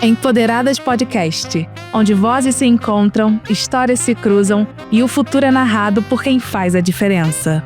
Empoderadas Podcast, onde vozes se encontram, histórias se cruzam e o futuro é narrado por quem faz a diferença.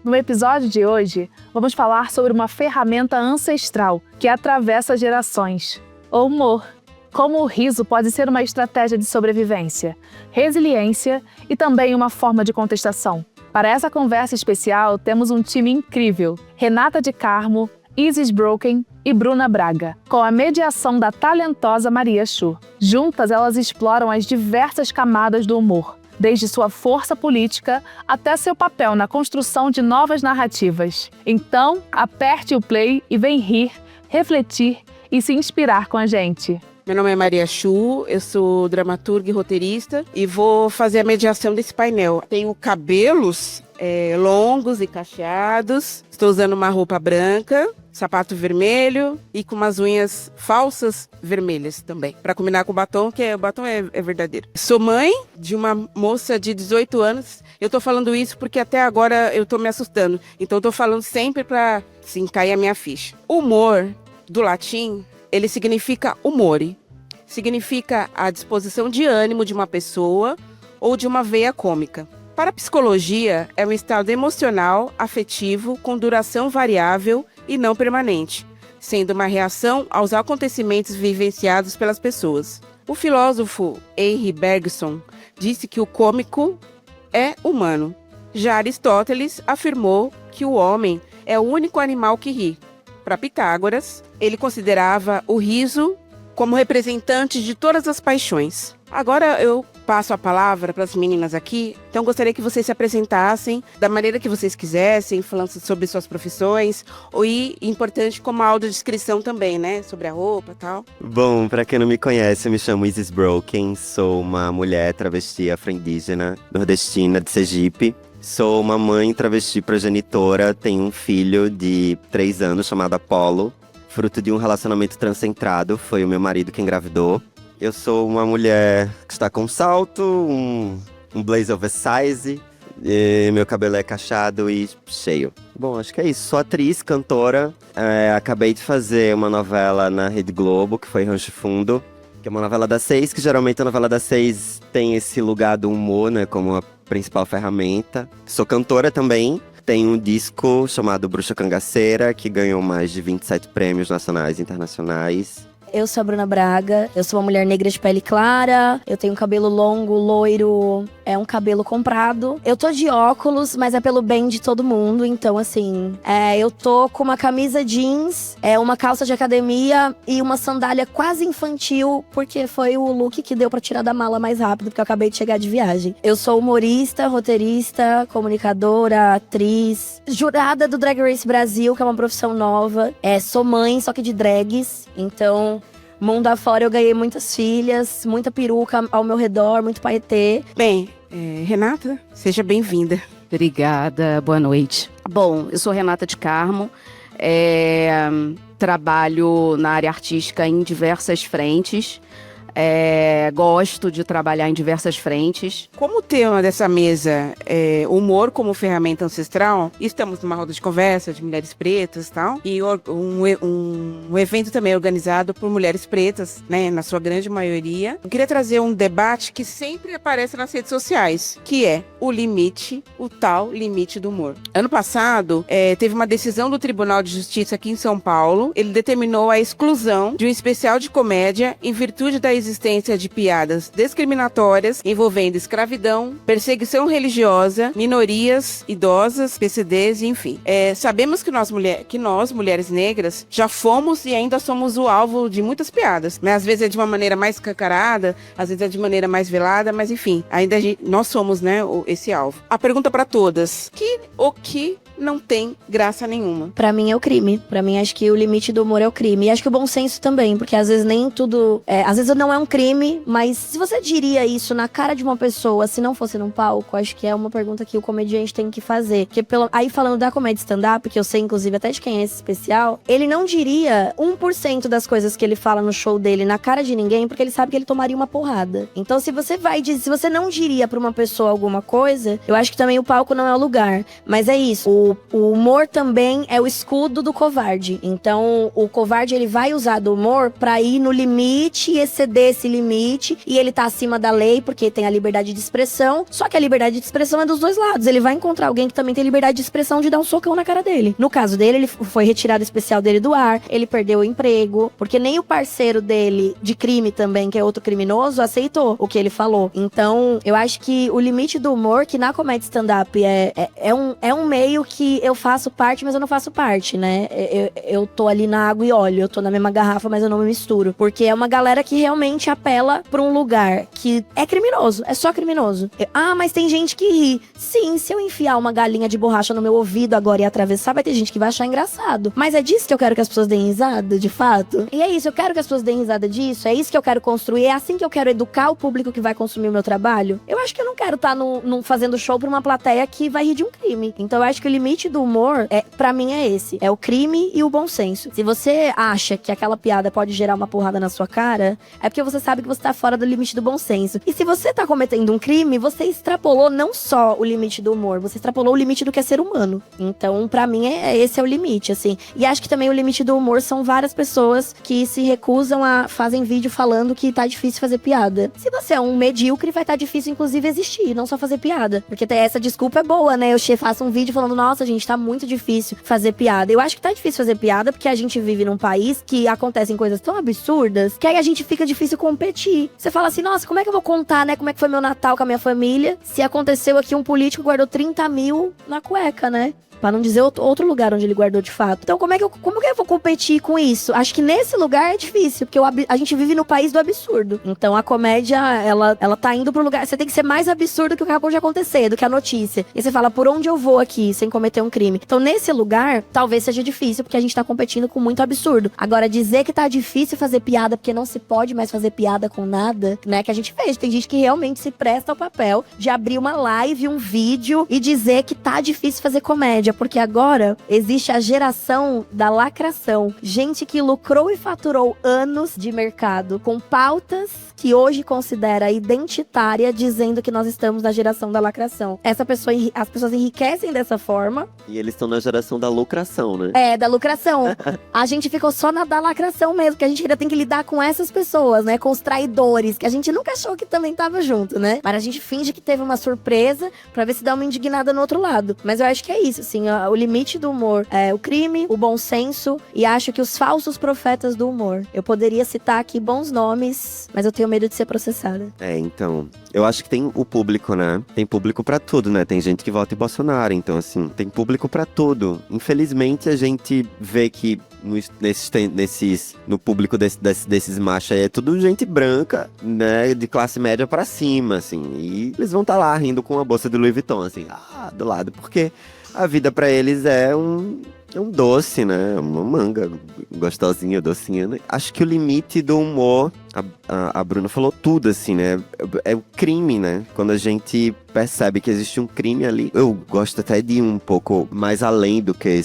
No episódio de hoje, vamos falar sobre uma ferramenta ancestral que atravessa gerações: o humor. Como o riso pode ser uma estratégia de sobrevivência, resiliência e também uma forma de contestação. Para essa conversa especial, temos um time incrível: Renata de Carmo, Isis Broken e Bruna Braga, com a mediação da talentosa Maria Chu. Juntas, elas exploram as diversas camadas do humor, desde sua força política até seu papel na construção de novas narrativas. Então, aperte o play e vem rir, refletir e se inspirar com a gente. Meu nome é Maria Chu, eu sou dramaturga e roteirista e vou fazer a mediação desse painel. Tenho cabelos longos e cacheados, estou usando uma roupa branca, sapato vermelho e com umas unhas falsas vermelhas também, para combinar com o batom, que o batom é verdadeiro. Sou mãe de uma moça de 18 anos, eu tô falando isso porque até agora eu tô me assustando, então eu tô falando sempre para, sim, cair a minha ficha. Humor, do latim, ele significa humore, significa a disposição de ânimo de uma pessoa ou de uma veia cômica. Para a psicologia, é um estado emocional, afetivo, com duração variável e não permanente, sendo uma reação aos acontecimentos vivenciados pelas pessoas. O filósofo Henri Bergson disse que o cômico é humano. Já Aristóteles afirmou que o homem é o único animal que ri. Para Pitágoras, ele considerava o riso como representante de todas as paixões. Agora eu passo a palavra para as meninas aqui, então gostaria que vocês se apresentassem da maneira que vocês quisessem, falando sobre suas profissões, e importante como a audiodescrição também, né, sobre a roupa e tal. Bom, para quem não me conhece, eu me chamo Isis Broken, sou uma mulher travesti afro-indígena, nordestina de Sergipe. Sou uma mãe travesti progenitora, tenho um filho de 3 anos chamado Apolo, fruto de um relacionamento transcentrado, foi o meu marido que engravidou. Eu sou uma mulher que está com salto, um blazer oversize, e meu cabelo é cacheado e cheio. Bom, acho que é isso, sou atriz, cantora, acabei de fazer uma novela na Rede Globo, que foi Rancho Fundo, que é uma novela das 6, que geralmente a novela das 6 tem esse lugar do humor, né, como a principal ferramenta. Sou cantora também, tenho um disco chamado Bruxa Cangaceira, que ganhou mais de 27 prêmios nacionais e internacionais. Eu sou a Bruna Braga, eu sou uma mulher negra de pele clara, eu tenho cabelo longo, loiro, é um cabelo comprado. Eu tô de óculos, mas é pelo bem de todo mundo, então assim, eu tô com uma camisa jeans, uma calça de academia e uma sandália quase infantil, porque foi o look que deu pra tirar da mala mais rápido, porque eu acabei de chegar de viagem. Eu sou humorista, roteirista, comunicadora, atriz, jurada do Drag Race Brasil, que é uma profissão nova. Sou mãe, só que de drags, então mundo afora eu ganhei muitas filhas, muita peruca ao meu redor, muito paetê. Bem, Renata, seja bem-vinda. Obrigada, boa noite. Bom, eu sou Renata de Carmo, trabalho na área artística em diversas frentes. Gosto de trabalhar em diversas frentes. Como o tema dessa mesa é humor como ferramenta ancestral, estamos numa roda de conversa de mulheres pretas e tal, e um evento também organizado por mulheres pretas, né, na sua grande maioria. Eu queria trazer um debate que sempre aparece nas redes sociais, que é o tal limite do humor. Ano passado, teve uma decisão do Tribunal de Justiça aqui em São Paulo. Ele determinou a exclusão de um especial de comédia em virtude da existência de piadas discriminatórias envolvendo escravidão, perseguição religiosa, minorias, idosas, PCDs, enfim. Sabemos que nós, mulheres negras, já fomos e ainda somos o alvo de muitas piadas, né? Às vezes é de uma maneira mais escancarada, às vezes é de maneira mais velada, mas enfim, ainda nós somos, né, esse alvo. A pergunta para todas: o que não tem graça nenhuma. Pra mim é o crime. Pra mim, acho que o limite do humor é o crime. E acho que o bom senso também, porque às vezes nem tudo... às vezes não é um crime, mas se você diria isso na cara de uma pessoa, se não fosse num palco, acho que é uma pergunta que o comediante tem que fazer. Porque aí falando da comédia stand-up, que eu sei inclusive até de quem é esse especial, ele não diria 1% das coisas que ele fala no show dele na cara de ninguém, porque ele sabe que ele tomaria uma porrada. Então se você não diria pra uma pessoa alguma coisa, eu acho que também o palco não é o lugar. Mas é isso, o humor também é o escudo do covarde. Então, o covarde, ele vai usar do humor pra ir no limite e exceder esse limite. E ele tá acima da lei, porque tem a liberdade de expressão. Só que a liberdade de expressão é dos dois lados. Ele vai encontrar alguém que também tem liberdade de expressão de dar um socão na cara dele. No caso dele, ele foi retirado o especial dele do ar. Ele perdeu o emprego. Porque nem o parceiro dele, de crime também, que é outro criminoso, aceitou o que ele falou. Então, eu acho que o limite do humor, que na comédia stand-up é um meio que eu faço parte, mas eu não faço parte, né? Eu tô ali na água e olho, eu tô na mesma garrafa, mas eu não me misturo. Porque é uma galera que realmente apela pra um lugar que é criminoso, é só criminoso. Mas tem gente que ri. Sim, se eu enfiar uma galinha de borracha no meu ouvido agora e atravessar, vai ter gente que vai achar engraçado. Mas é disso que eu quero que as pessoas deem risada, de fato? E é isso, eu quero que as pessoas deem risada disso, é isso que eu quero construir, é assim que eu quero educar o público que vai consumir o meu trabalho. Eu acho que eu não quero estar fazendo show pra uma plateia que vai rir de um crime. Então eu acho que o limite do humor, pra mim, é esse. É o crime e o bom senso. Se você acha que aquela piada pode gerar uma porrada na sua cara, é porque você sabe que você tá fora do limite do bom senso. E se você tá cometendo um crime, você extrapolou não só o limite do humor, você extrapolou o limite do que é ser humano. Então, pra mim, esse é o limite, assim. E acho que também o limite do humor são várias pessoas que se recusam fazem vídeo falando que tá difícil fazer piada. Se você é um medíocre, vai estar difícil, inclusive, existir, não só fazer piada. Porque essa desculpa é boa, né? Eu faço um vídeo falando, nossa, gente, tá muito difícil fazer piada. Eu acho que tá difícil fazer piada porque a gente vive num país que acontecem coisas tão absurdas que aí a gente fica difícil competir. Você fala assim, nossa, como é que eu vou contar, né? Como é que foi meu Natal com a minha família se aconteceu aqui um político que guardou 30 mil na cueca, né? Pra não dizer outro lugar onde ele guardou de fato. Então, como que eu vou competir com isso? Acho que nesse lugar é difícil, porque a gente vive no país do absurdo. Então, a comédia, ela tá indo pro lugar... Você tem que ser mais absurdo que o que acabou de acontecer, do que a notícia. E você fala, por onde eu vou aqui, sem cometer um crime? Então, nesse lugar, talvez seja difícil, porque a gente tá competindo com muito absurdo. Agora, dizer que tá difícil fazer piada, porque não se pode mais fazer piada com nada, né? Que a gente fez. Tem gente que realmente se presta ao papel de abrir uma live, um vídeo, e dizer que tá difícil fazer comédia. Porque agora existe a geração da lacração. Gente que lucrou e faturou anos de mercado com pautas que hoje considera identitária, dizendo que nós estamos na geração da lacração. As pessoas enriquecem dessa forma. E eles estão na geração da lucração, né? Da lucração. A gente ficou só da lacração mesmo, que a gente ainda tem que lidar com essas pessoas, né? Com os traidores, que a gente nunca achou que também tava junto, né? Mas a gente finge que teve uma surpresa pra ver se dá uma indignada no outro lado. Mas eu acho que é isso, assim, o limite do humor é o crime, o bom senso e acho que os falsos profetas do humor. Eu poderia citar aqui bons nomes, mas eu tenho medo de ser processada. Então, eu acho que tem o público, né? Tem público pra tudo, né? Tem gente que vota em Bolsonaro, então assim, tem público pra tudo. Infelizmente, a gente vê que no público desses machos aí é tudo gente branca, né? De classe média pra cima, assim. E eles vão estar lá rindo com a bolsa de Louis Vuitton, assim, do lado, porque a vida pra eles é um doce, né? Uma manga gostosinha, docinha, né? Acho que o limite do humor, a Bruna falou tudo, assim, né? É o crime, né? Quando a gente percebe que existe um crime ali. Eu gosto até de ir um pouco mais além do que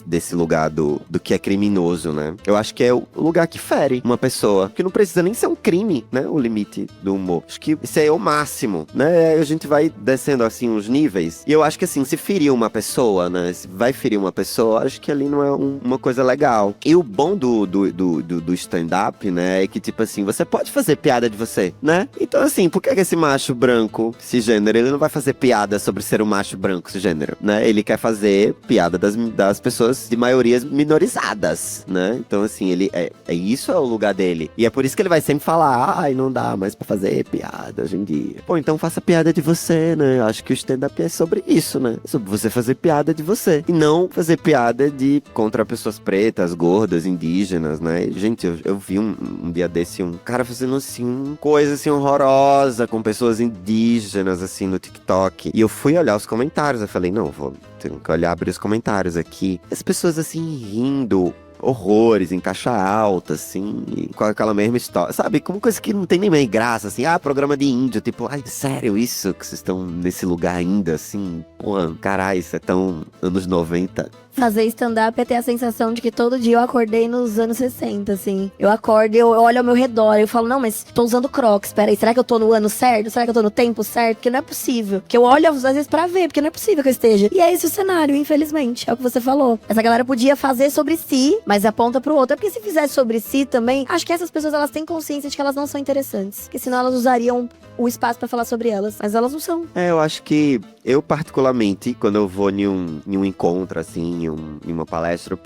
desse lugar do que é criminoso, né? Eu acho que é o lugar que fere uma pessoa, que não precisa nem ser um crime, né? O limite do humor. Acho que isso é o máximo, né? A gente vai descendo, assim, uns níveis. E eu acho que, assim, se ferir uma pessoa, né? Se vai ferir uma pessoa, acho que ali não é uma coisa legal. E o bom do stand-up, né? É que, tipo assim, você pode fazer piada de você, né? Então, assim, por que esse macho branco cisgênero, ele não vai fazer piada sobre ser um macho branco cisgênero, né? Ele quer fazer piada das pessoas de maiorias minorizadas, né? Então, assim, ele isso é o lugar dele. E é por isso que ele vai sempre falar, não dá mais pra fazer piada hoje em dia. Pô, então faça piada de você, né? Eu acho que o stand-up é sobre isso, né? É sobre você fazer piada de você. E não fazer piada contra pessoas pretas, gordas, indígenas, né? Gente, eu vi um dia desse um cara fazendo, assim, coisa, assim, horrorosa com pessoas indígenas, assim, no TikTok. E eu fui olhar os comentários, eu falei, não, vou tenho que olhar, abrir os comentários aqui. As pessoas, assim, rindo horrores, em caixa alta, assim, com aquela mesma história, sabe? Como coisa que não tem nem meio graça, assim, programa de índio, tipo, ai, sério isso? Que vocês estão nesse lugar ainda, assim? Pô, caralho, isso é tão anos 90. Fazer stand-up é ter a sensação de que todo dia eu acordei nos anos 60, assim. Eu acordo, eu olho ao meu redor, eu falo, não, mas tô usando Crocs, peraí, será que eu tô no ano certo? Será que eu tô no tempo certo? Porque não é possível. Porque eu olho às vezes pra ver, porque não é possível que eu esteja. E é esse o cenário, infelizmente, é o que você falou. Essa galera podia fazer sobre si, mas aponta pro outro. É porque se fizesse sobre si também, acho que essas pessoas, elas têm consciência de que elas não são interessantes. Porque senão elas usariam o espaço pra falar sobre elas, mas elas não são. Eu acho que eu, particularmente, quando eu vou em um encontro, assim, em uma palestra,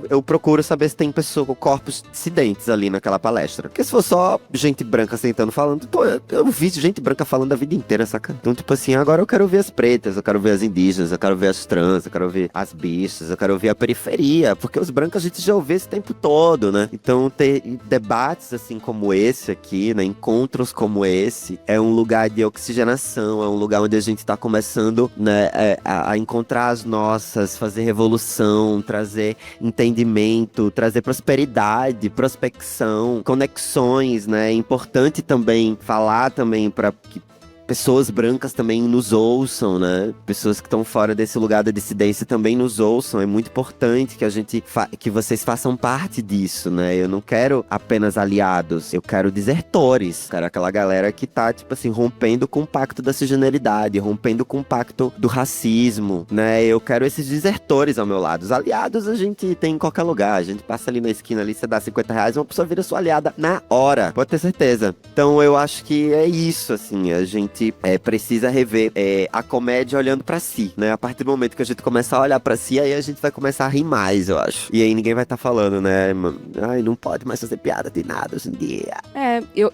eu procuro saber se tem pessoa com corpos dissidentes ali naquela palestra. Porque se for só gente branca sentando falando, pô, eu vi gente branca falando a vida inteira, saca? Então, tipo assim, agora eu quero ver as pretas, eu quero ver as indígenas, eu quero ver as trans, eu quero ver as bichas, eu quero ver a periferia, porque os brancos a gente já ouve esse tempo todo, né? Então, ter debates assim como esse aqui, né? Encontros como esse, é um lugar de oxigenação, é um lugar onde a gente tá começando, né, a encontrar as nossas, fazer revolução, trazer entendimento, trazer prosperidade, prospecção, conexões, né? É importante também falar também para que pessoas brancas também nos ouçam, né? Pessoas que estão fora desse lugar da dissidência também nos ouçam. É muito importante que a gente que vocês façam parte disso, né? Eu não quero apenas aliados, eu quero desertores. Quero aquela galera que tá, tipo assim, rompendo com o pacto da cisgeneridade, rompendo com o pacto do racismo, né? Eu quero esses desertores ao meu lado. Os aliados a gente tem em qualquer lugar. A gente passa ali na esquina, ali, você dá R$50, uma pessoa vira sua aliada na hora. Pode ter certeza. Então eu acho que é isso, assim, a gente precisa rever a comédia olhando pra si, né? A partir do momento que a gente começar a olhar pra si, aí a gente vai começar a rir mais, eu acho. E aí ninguém vai estar falando, né? Ai, não pode mais fazer piada de nada hoje em dia.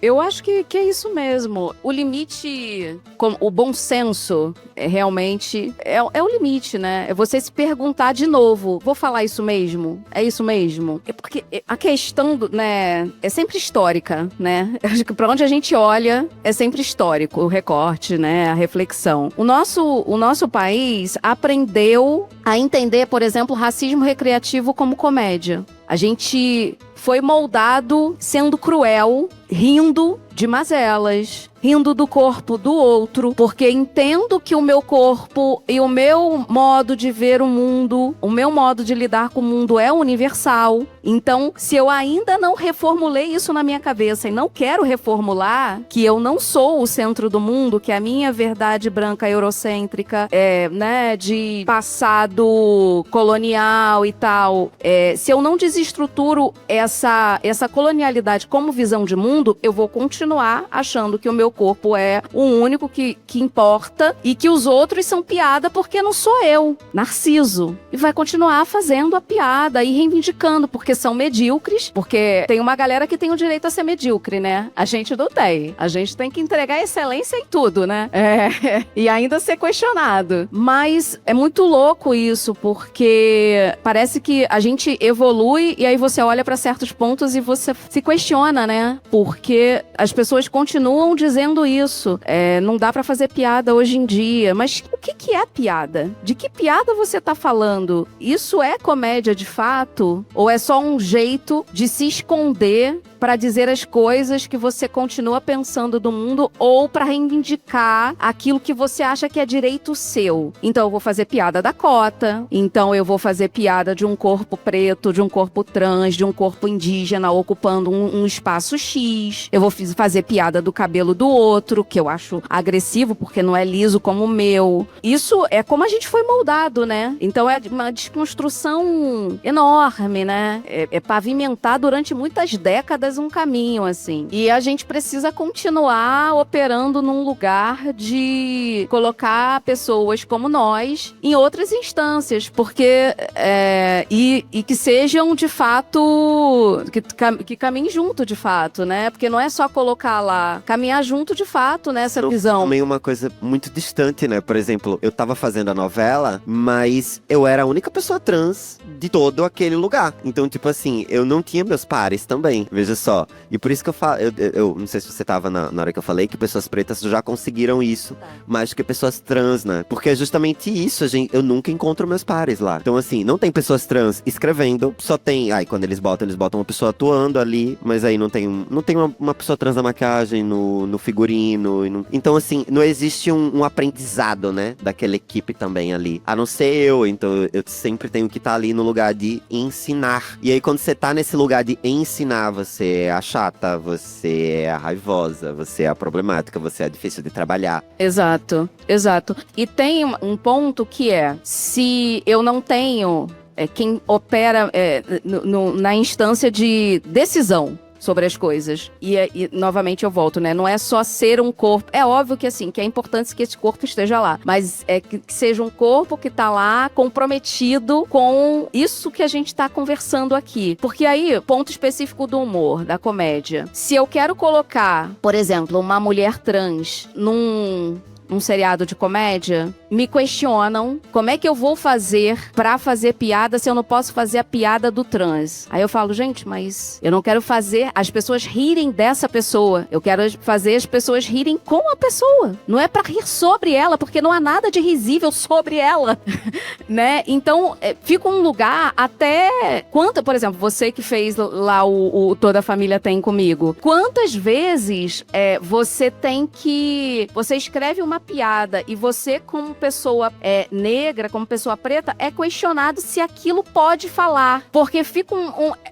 Eu acho que é isso mesmo. O limite, o bom senso, realmente, é o limite, né? É você se perguntar de novo, vou falar isso mesmo? É isso mesmo? É porque a questão, né, é sempre histórica, né? Acho que pra onde a gente olha, é sempre histórico, o recorte, né, a reflexão. O nosso país aprendeu a entender, por exemplo, racismo recreativo como comédia. A gente foi moldado sendo cruel, rindo de mazelas, rindo do corpo do outro, porque entendo que o meu corpo e o meu modo de ver o mundo, o meu modo de lidar com o mundo é universal. Então, se eu ainda não reformulei isso na minha cabeça e não quero reformular, que eu não sou o centro do mundo, que a minha verdade branca eurocêntrica, né, de passado colonial e tal, se eu não desestruturo essa colonialidade como visão de mundo, eu vou continuar achando que o meu corpo é o único que importa e que os outros são piada porque não sou eu, Narciso. E vai continuar fazendo a piada e reivindicando, porque são medíocres, porque tem uma galera que tem o direito a ser medíocre, né? A gente não tem. A gente tem que entregar excelência em tudo, né? E ainda ser questionado. Mas é muito louco isso, porque parece que a gente evolui e aí você olha pra certos pontos e você se questiona, né? Porque as pessoas continuam dizendo isso. Não dá pra fazer piada hoje em dia. Mas o que é piada? De que piada você tá falando? Isso é comédia de fato? Ou é só um jeito de se esconder para dizer as coisas que você continua pensando do mundo ou para reivindicar aquilo que você acha que é direito seu? Então eu vou fazer piada da cota, então eu vou fazer piada de um corpo preto, de um corpo trans, de um corpo indígena ocupando um espaço X. Eu vou fazer piada do cabelo do outro, que eu acho agressivo porque não é liso como o meu. Isso é como a gente foi moldado, né? Então é uma desconstrução enorme, né? É pavimentar durante muitas décadas um caminho, assim. E a gente precisa continuar operando num lugar de colocar pessoas como nós em outras instâncias, porque e que sejam de fato, que caminhem junto de fato, né? Porque não é só colocar lá, caminhar junto de fato nessa visão. Também uma coisa muito distante, né? Por exemplo, eu tava fazendo a novela, mas eu era a única pessoa trans de todo aquele lugar. Então, tipo assim, eu não tinha meus pares também. Veja veja só. E por isso que eu falo, eu não sei se você tava na hora que eu falei, que pessoas pretas já conseguiram isso, mais do que pessoas trans, né? Porque é justamente isso, eu nunca encontro meus pares lá. Então, assim, não tem pessoas trans escrevendo, só tem, quando eles botam uma pessoa atuando ali, mas aí não tem uma pessoa trans na maquiagem, no figurino. Então, assim, não existe um aprendizado, né, daquela equipe também ali. A não ser eu, então eu sempre tenho que estar ali no lugar de ensinar. E aí, quando você tá nesse lugar de ensinar, você é a chata, você é a raivosa, você é a problemática, você é a difícil de trabalhar. Exato. E tem um ponto que se eu não tenho quem opera na instância de decisão sobre as coisas. E novamente eu volto, né? Não é só ser um corpo. É óbvio que assim, que é importante que esse corpo esteja lá. Mas que seja um corpo que tá lá comprometido com isso que a gente tá conversando aqui. Porque aí, ponto específico do humor, da comédia. Se eu quero colocar, por exemplo, uma mulher trans num seriado de comédia, me questionam como é que eu vou fazer pra fazer piada se eu não posso fazer a piada do trans. Aí eu falo, gente, mas eu não quero fazer as pessoas rirem dessa pessoa. Eu quero fazer as pessoas rirem com a pessoa. Não é pra rir sobre ela, porque não há nada de risível sobre ela, né? Então, fica um lugar até... Por exemplo, você que fez lá o Toda a Família Tem Comigo. Quantas vezes você escreve uma piada e você, como pessoa negra, como pessoa preta, é questionado se aquilo pode falar. Porque fica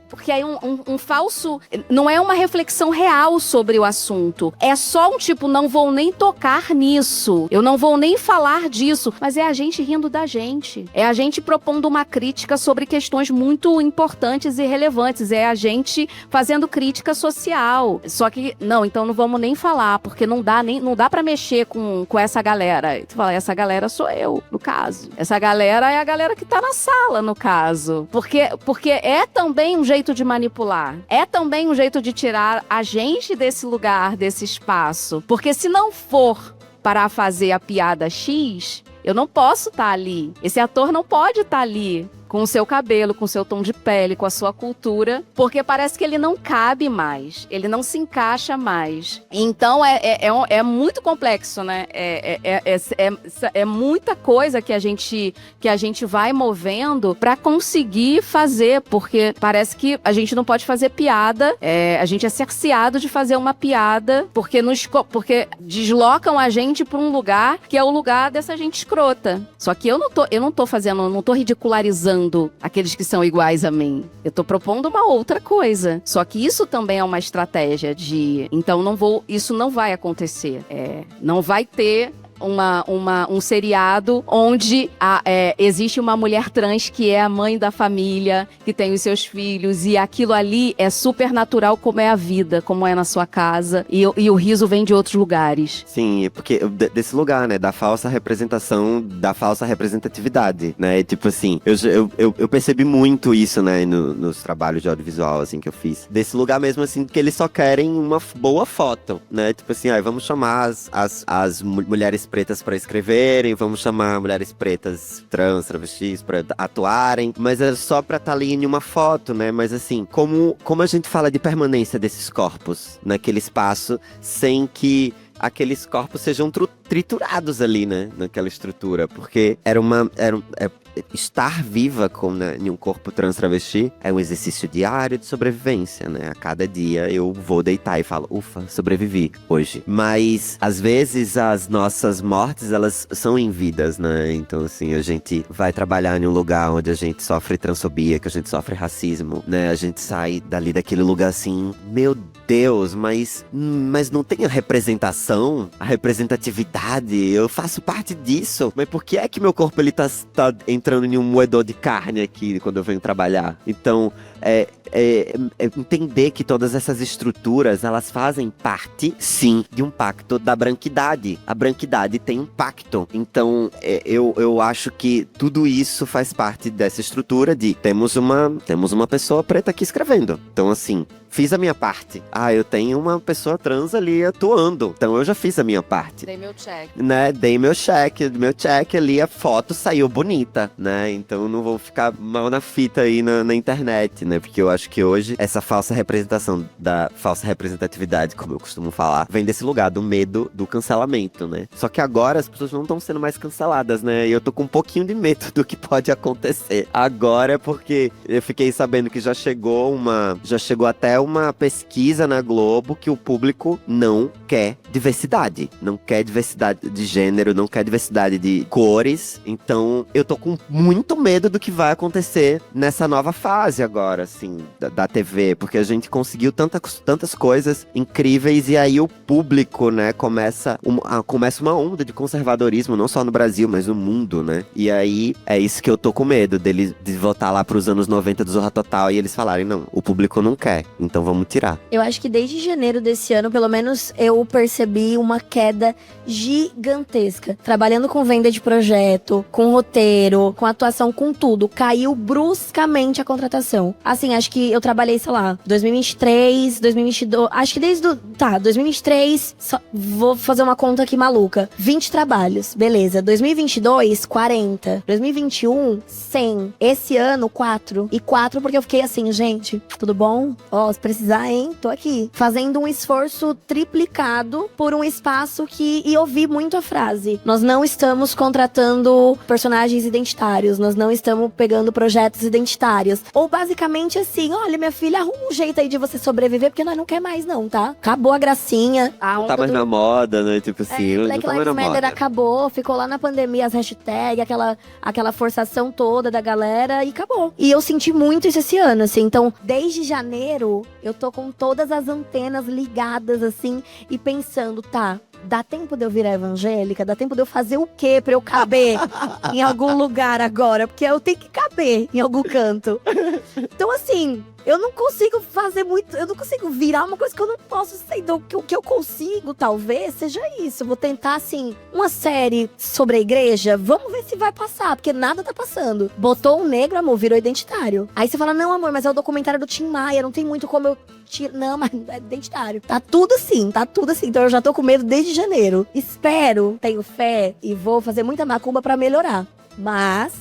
porque aí um falso... Não é uma reflexão real sobre o assunto. É só um tipo, não vou nem tocar nisso. Eu não vou nem falar disso. Mas é a gente rindo da gente. É a gente propondo uma crítica sobre questões muito importantes e relevantes. É a gente fazendo crítica social. Só que, não, então não vamos nem falar, porque não dá pra mexer com essa galera. E tu fala, essa galera sou eu, no caso. Essa galera é a galera que tá na sala, no caso. Porque é também um jeito de manipular. É também um jeito de tirar a gente desse lugar, desse espaço. Porque se não for para fazer a piada X, eu não posso estar ali. Esse ator não pode estar ali com o seu cabelo, com o seu tom de pele, com a sua cultura, porque parece que ele não cabe mais, ele não se encaixa mais. Então é muito complexo, né? É muita coisa que a gente vai movendo para conseguir fazer, porque parece que a gente não pode fazer piada, a gente é cerceado de fazer uma piada, porque deslocam a gente para um lugar que é o lugar dessa gente escrota. Só que eu não tô ridicularizando aqueles que são iguais a mim. Eu tô propondo uma outra coisa. Só que isso também é uma estratégia de... Então isso não vai acontecer. Não vai ter um seriado onde existe uma mulher trans que é a mãe da família, que tem os seus filhos, e aquilo ali é super natural, como é a vida, como é na sua casa, e o riso vem de outros lugares. Sim, porque desse lugar, né, da falsa representação, da falsa representatividade, né, tipo assim, eu percebi muito isso, né, nos trabalhos de audiovisual, assim, que eu fiz, desse lugar mesmo, assim, que eles só querem uma boa foto, né, tipo assim, vamos chamar as mulheres pretas pra escreverem, vamos chamar mulheres pretas trans, travestis pra atuarem, mas é só pra estar ali em uma foto, né? Mas assim, como a gente fala de permanência desses corpos naquele espaço, sem que aqueles corpos sejam triturados ali, né? Naquela estrutura, porque estar viva em um corpo trans travesti é um exercício diário de sobrevivência, né? A cada dia eu vou deitar e falo, ufa, sobrevivi hoje. Mas, às vezes, as nossas mortes, elas são em vidas, né? Então, assim, a gente vai trabalhar em um lugar onde a gente sofre transfobia, que a gente sofre racismo, né? A gente sai daquele lugar assim, meu Deus, mas não tem a representação, a representatividade, eu faço parte disso. Mas por que é que meu corpo, ele tá entrando em um moedor de carne aqui quando eu venho trabalhar? Então, entender que todas essas estruturas, elas fazem parte, sim, de um pacto da branquidade. A branquidade tem um pacto. Então, eu acho que tudo isso faz parte dessa estrutura de temos uma pessoa preta aqui escrevendo. Então, assim, fiz a minha parte. Eu tenho uma pessoa trans ali atuando. Então eu já fiz a minha parte. Dei meu check. Né? Dei meu check ali, a foto saiu bonita. né? Então não vou ficar mal na fita aí na internet, né? Porque eu acho que hoje essa falsa representação da falsa representatividade, como eu costumo falar, vem desse lugar do medo do cancelamento, né? Só que agora as pessoas não estão sendo mais canceladas, né? E eu tô com um pouquinho de medo do que pode acontecer agora, porque eu fiquei sabendo que já chegou até uma pesquisa na Globo que o público não quer diversidade. Não quer diversidade de gênero, não quer diversidade de cores. Então, eu tô com muito medo do que vai acontecer nessa nova fase agora, assim, da TV. Porque a gente conseguiu tantas coisas incríveis e aí o público, né, começa uma onda de conservadorismo, não só no Brasil, mas no mundo, né? E aí, é isso que eu tô com medo, de voltar lá pros anos 90 do Zorra Total e eles falarem, não, o público não quer, então vamos tirar. Eu acho que desde janeiro desse ano, pelo menos, eu percebi uma queda gigantesca. Trabalhando com venda de projeto, com roteiro, com atuação, com tudo. Caiu bruscamente a contratação. Assim, acho que eu trabalhei, sei lá, 2023, 2022... Acho que desde 2023... Vou fazer uma conta aqui maluca. 20 trabalhos, beleza. 2022, 40. 2021, 100. Esse ano, 4. E 4 porque eu fiquei assim, gente, tudo bom? Ó, se precisar, hein? Tô aqui. Fazendo um esforço triplicado por um espaço que... E ouvi muito a frase. Nós não estamos contratando personagens identitários. Nós não estamos pegando projetos identitários. Ou basicamente assim, olha, minha filha, arruma um jeito aí de você sobreviver, porque nós não quer mais não, tá? Acabou a gracinha. Não tá mais na moda, né? Tipo assim, não Black tá mais Lives na Matter moda. acabou, ficou lá na pandemia as hashtags, aquela forçação toda da galera e acabou. E eu senti muito isso esse ano, assim. Então, desde janeiro, eu tô com todas as antenas ligadas, assim, e pensando, tá, dá tempo de eu virar evangélica? Dá tempo de eu fazer o quê pra eu caber em algum lugar agora? Porque eu tenho que caber em algum canto. Então, assim, eu não consigo fazer muito, eu não consigo virar uma coisa que eu não posso ser. Então, o que eu consigo, talvez, seja isso. Eu vou tentar, assim, uma série sobre a igreja, vamos ver se vai passar, porque nada tá passando. Botou um negro, amor, virou identitário. Aí você fala, não, amor, mas é o documentário do Tim Maia, não tem muito como eu tirar. Não, mas é identitário. Tá tudo assim. Então eu já tô com medo desde janeiro. Espero, tenho fé e vou fazer muita macumba pra melhorar. Mas...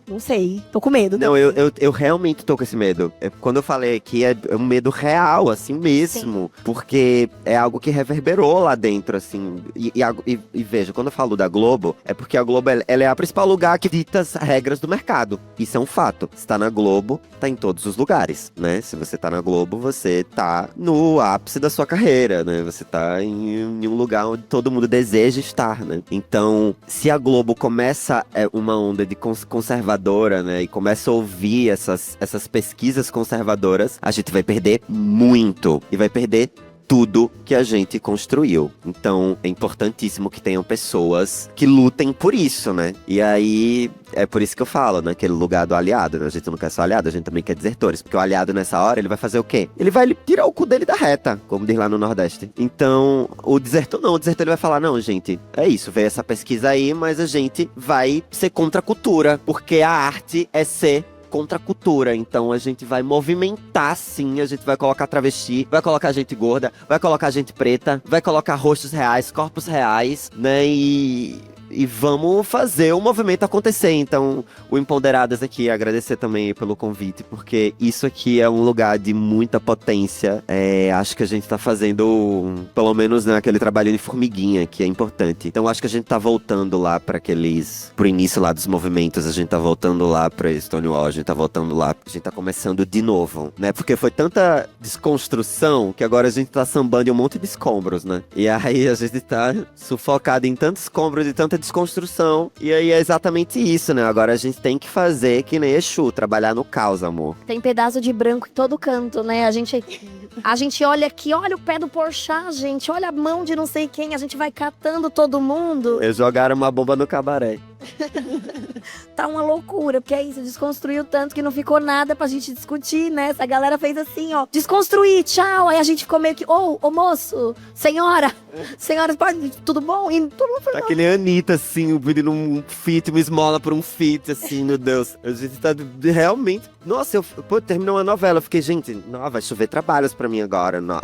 não sei, tô com medo. Não, eu realmente tô com esse medo. Quando eu falei aqui, é um medo real, assim mesmo. Sim. Porque é algo que reverberou lá dentro, assim. E veja, quando eu falo da Globo, é porque a Globo ela é a principal lugar que dita as regras do mercado. Isso é um fato. Se tá na Globo, tá em todos os lugares, né? Se você tá na Globo, você tá no ápice da sua carreira, né? Você tá em um lugar onde todo mundo deseja estar, né? Então, se a Globo começa uma onda de conservadora, né, e começa a ouvir essas pesquisas conservadoras, a gente vai perder muito. E vai perder tudo que a gente construiu. Então, é importantíssimo que tenham pessoas que lutem por isso, né? E aí, é por isso que eu falo, naquele lugar do aliado, né? A gente não quer só aliado, a gente também quer desertores. Porque o aliado, nessa hora, ele vai fazer o quê? Ele vai tirar o cu dele da reta, como diz lá no Nordeste. Então, o desertor não. O desertor, ele vai falar, não, gente, é isso, veio essa pesquisa aí, mas a gente vai ser contra a cultura. Porque a arte é ser contra a cultura, então a gente vai movimentar sim, a gente vai colocar travesti, vai colocar gente gorda, vai colocar gente preta, vai colocar rostos reais, corpos reais, né, e vamos fazer o movimento acontecer. Então, o Empoderadas aqui, agradecer também pelo convite, porque isso aqui é um lugar de muita potência. Acho que a gente tá fazendo, pelo menos, né, aquele trabalho de formiguinha, que é importante. Então, acho que a gente tá voltando lá pro início lá dos movimentos, a gente tá voltando lá pra Stonewall, a gente tá voltando lá, a gente tá começando de novo, né? Porque foi tanta desconstrução que agora a gente tá sambando em um monte de escombros, né? E aí a gente tá sufocado em tantos escombros e tanta desconstrução. E aí é exatamente isso, né? Agora a gente tem que fazer que nem Exu, trabalhar no caos, amor. Tem pedaço de branco em todo canto, né? A gente olha aqui, olha o pé do Porchat, gente. Olha a mão de não sei quem. A gente vai catando todo mundo. Eles jogaram uma bomba no cabaré. Tá uma loucura, porque é isso, desconstruiu tanto que não ficou nada pra gente discutir, né? Essa galera fez assim, ó, desconstruir, tchau. Aí a gente ficou meio que, ô moço, senhora, pode, tudo bom? E todo mundo falou, tá que nem a Anitta, assim, pedindo um feat, uma esmola por um feat, assim, meu Deus. A gente tá realmente... Nossa, terminou uma novela, eu fiquei, gente, não, vai chover trabalhos pra mim agora. Não,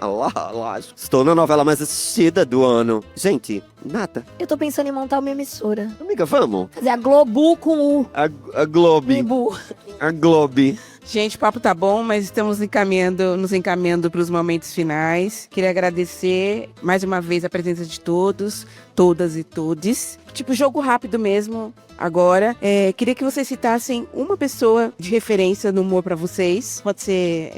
lógico. Estou na novela mais assistida do ano. Gente, nada. eu tô pensando em montar uma emissora. Amiga, vamos? Fazer a Globo com o A Globe. Ubu. A Globe. Gente, o papo tá bom, mas estamos nos encaminhando para os momentos finais. Queria agradecer mais uma vez a presença de todos, todas e todes. Tipo, jogo rápido mesmo, agora. Queria que vocês citassem uma pessoa de referência no humor para vocês. Pode ser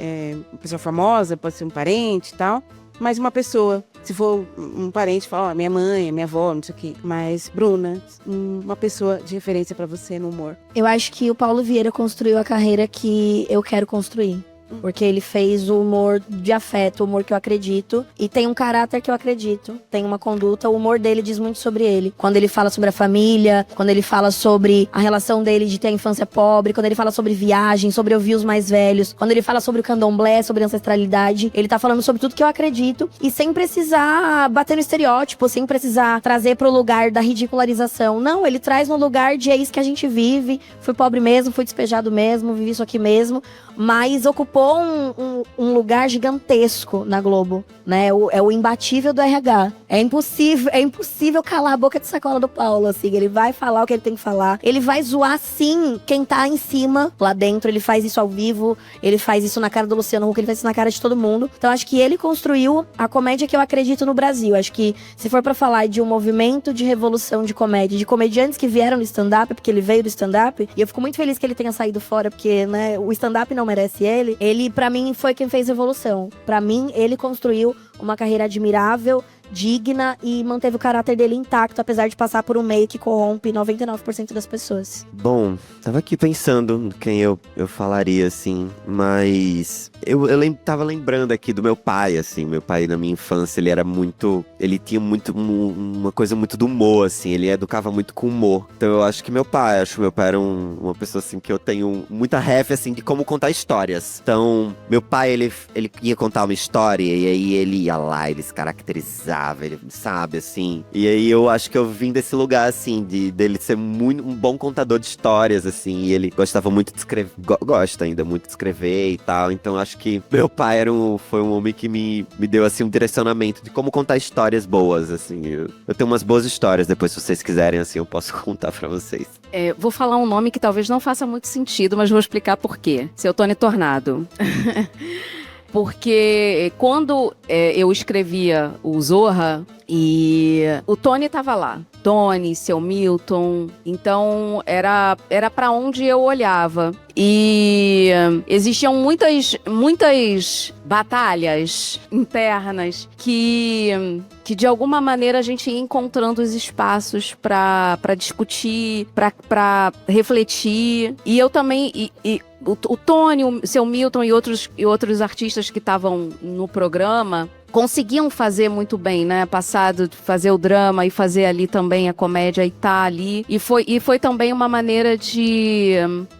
uma pessoa famosa, pode ser um parente e tal. Mas uma pessoa. Se for um parente, fala, minha mãe, minha avó, não sei o quê. Mas, Bruna, uma pessoa de referência pra você no humor. Eu acho que o Paulo Vieira construiu a carreira que eu quero construir. Porque ele fez o humor de afeto, o humor que eu acredito. E tem um caráter que eu acredito. Tem uma conduta. O humor dele diz muito sobre ele. Quando ele fala sobre a família, quando ele fala sobre a relação dele de ter a infância pobre, quando ele fala sobre viagem, sobre ouvir os mais velhos, quando ele fala sobre o candomblé, sobre ancestralidade, ele tá falando sobre tudo que eu acredito. E sem precisar bater no estereótipo, sem precisar trazer pro lugar da ridicularização. Não, ele traz no lugar de é isso que a gente vive. Fui pobre mesmo, fui despejado mesmo, vivi isso aqui mesmo. Mas ocupou um lugar gigantesco na Globo, né? É o imbatível do RH. É impossível calar a boca de sacola do Paulo, assim. Ele vai falar o que ele tem que falar. Ele vai zoar, sim, quem tá em cima, lá dentro. Ele faz isso ao vivo. Ele faz isso na cara do Luciano Huck. Ele faz isso na cara de todo mundo. Então, acho que ele construiu a comédia que eu acredito no Brasil. Acho que, se for pra falar de um movimento de revolução de comédia, de comediantes que vieram do stand-up, porque ele veio do stand-up, e eu fico muito feliz que ele tenha saído fora, porque, né, o stand-up não merece ele. Ele, pra mim, foi quem fez evolução. Pra mim, ele construiu uma carreira admirável, digna e manteve o caráter dele intacto, apesar de passar por um meio que corrompe 99% das pessoas. Bom, tava aqui pensando quem eu falaria, assim, mas eu tava lembrando aqui do meu pai, assim. Meu pai, na minha infância, ele tinha muito uma coisa muito do humor, assim, ele educava muito com humor. Então eu acho que meu pai era uma pessoa, assim, que eu tenho muita ref, assim, de como contar histórias. Então, meu pai, ele ia contar uma história, e aí ele ia lá, ele se caracterizava, ele sabe, assim. E aí eu acho que eu vim desse lugar, assim, dele ser muito um bom contador de histórias, assim. E ele gostava muito de escrever, gosta ainda muito de escrever e tal. Então acho que meu pai foi um homem que me deu, assim, um direcionamento de como contar histórias boas, assim. Eu tenho umas boas histórias, depois se vocês quiserem, assim, eu posso contar pra vocês. Vou falar um nome que talvez não faça muito sentido, mas vou explicar por quê. Seu Tony Tornado. Porque quando eu escrevia o Zorra, e o Tony tava lá. Tony, Seu Milton. Então, era pra onde eu olhava. E existiam muitas batalhas internas que de alguma maneira a gente ia encontrando os espaços pra discutir, pra refletir. E eu também... O Tony, o Seu Milton e outros artistas que estavam no programa conseguiam fazer muito bem, né? Fazer o drama e fazer ali também a comédia e tá ali. E foi também uma maneira de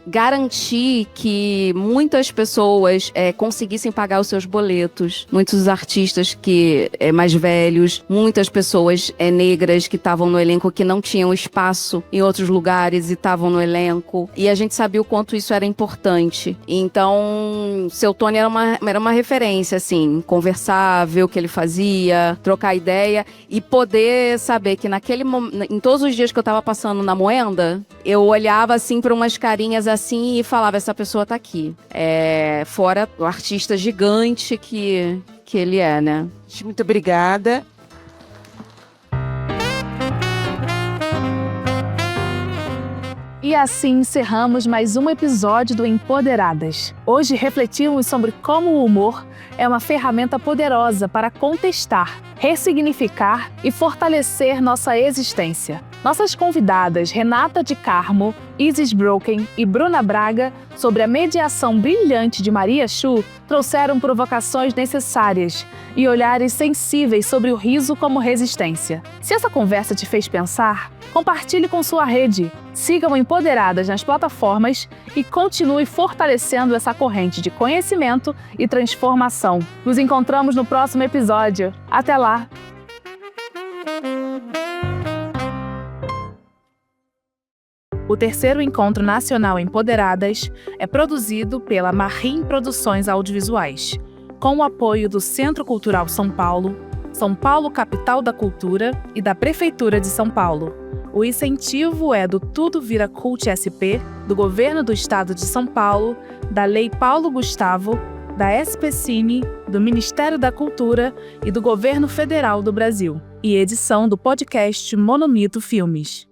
garantir que muitas pessoas conseguissem pagar os seus boletos. Muitos artistas mais velhos, muitas pessoas negras que estavam no elenco que não tinham espaço em outros lugares e estavam no elenco. E a gente sabia o quanto isso era importante. Então, Seu Tony era uma referência, assim, conversar, ver o que ele fazia, trocar ideia e poder saber que em todos os dias que eu tava passando na Moenda, eu olhava assim para umas carinhas assim e falava, essa pessoa tá aqui. Fora o artista gigante que ele é, né? Muito obrigada. E assim encerramos mais um episódio do Empoderadas. Hoje refletimos sobre como o humor é uma ferramenta poderosa para contestar, ressignificar e fortalecer nossa existência. Nossas convidadas Renata de Carmo, Isis Broken e Bruna Braga, sob a mediação brilhante de Maria Chu, trouxeram provocações necessárias e olhares sensíveis sobre o riso como resistência. Se essa conversa te fez pensar, compartilhe com sua rede, sigam Empoderadas nas plataformas e continue fortalecendo essa corrente de conhecimento e transformação. Nos encontramos no próximo episódio. Até lá! O terceiro Encontro Nacional Empoderadas é produzido pela Marrim Produções Audiovisuais, com o apoio do Centro Cultural São Paulo, São Paulo Capital da Cultura e da Prefeitura de São Paulo. O incentivo é do Tudo Vira Cult SP, do Governo do Estado de São Paulo, da Lei Paulo Gustavo, da SPCine, do Ministério da Cultura e do Governo Federal do Brasil. E edição do podcast Monomito Filmes.